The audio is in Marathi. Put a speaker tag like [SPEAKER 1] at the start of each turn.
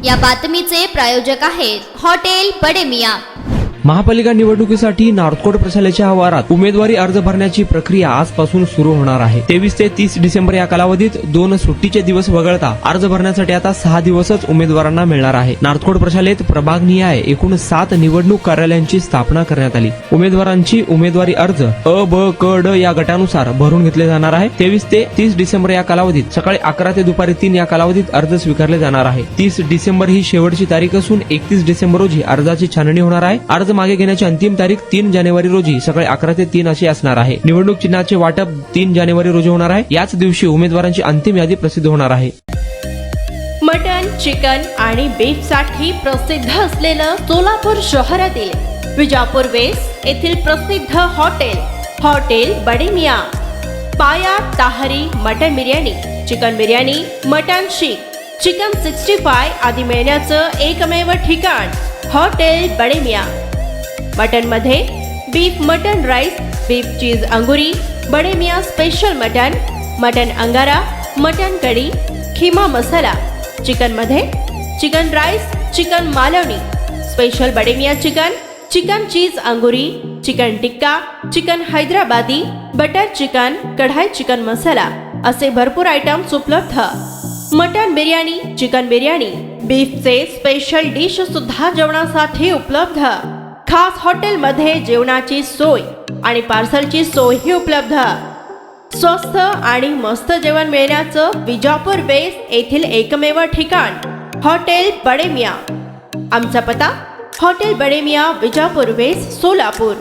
[SPEAKER 1] या बातमीचे प्रायोजक आहेत हॉटेल बडे मियां।
[SPEAKER 2] महापालिका निवडणुकीसाठी नॉर्थकोट प्रशालेच्या आवारात उमेदवारी अर्ज भरण्याची प्रक्रिया आजपासून सुरू होणार आहे। 23 ते 30 डिसेंबर या कालावधीत 2 सुट्टीचे दिवस वगळता अर्ज भरण्यासाठी आता 6 दिवसच उमेदवारांना मिळणार आहे। नॉर्थकोट प्रशालेत प्रभागनिहाय एकूण 7 निवडणूक कार्यालयांची स्थापना करण्यात आली। उमेदवारांची उमेदवारी अर्ज अ, ब, क, ड या गटानुसार भरून घेतले जाणार आहे। 23 ते 30 डिसेंबर या कालावधीत सकाळी 11 ते दुपारी 3 या कालावधीत अर्ज स्वीकारले जाणार आहे। 30 डिसेंबर ही शेवटची तारीख असून 31 डिसेंबर रोजी अर्जाची छाननी होणार आहे। अर्ज मागे घेण्याची अंतिम तारीख 3 जानेवारी रोजी सकाळी 11 ते 3 अशी असणार आहे। निवडणूक चिन्हाचे वाटप 3 जानेवारी रोजी होणार आहे। याच दिवशी उमेदवारांची अंतिम यादी प्रसिद्ध होणार आहे।
[SPEAKER 3] मटन, चिकन आणि बीफ साठी प्रसिद्ध असलेलं सोलापूर शहरातील विजापूर वेस्ट येथील प्रसिद्ध hotel Bade Miyan. Paya tahari mutton biryani, chicken biryani, mutton seekh, chicken 65 आदी मिळण्याचं एकमेव ठिकाण हॉटेल बडे मियां। मटन मध्ये beef mutton rice, beef cheese angoori, Bade Miyan special mutton, mutton angara, mutton kadhi, keema masala. Chicken मध्ये chicken rice, chicken Malvani, special Bade Miyan chicken, chicken cheese angoori, chicken tikka, chicken Hyderabadi, butter chicken, kadai chicken masala असे भरपूर आयटम्स उपलब्ध। मटन बिर्याणी, चिकन बिर्याणी, बीफचे स्पेशल डिश सुद्धा जेवणासाठी उपलब्ध। खास हॉटेलमध्ये जेवणाची सोय आणि पार्सलची सोयही उपलब्ध। स्वस्त आणि मस्त जेवण मिळण्याचं विजापूर वेस्ट येथील एकमेव ठिकाण हॉटेल बडे मियां। आमचा पत्ता हॉटेल बडे मियां, विजापूर वेस्ट, सोलापूर।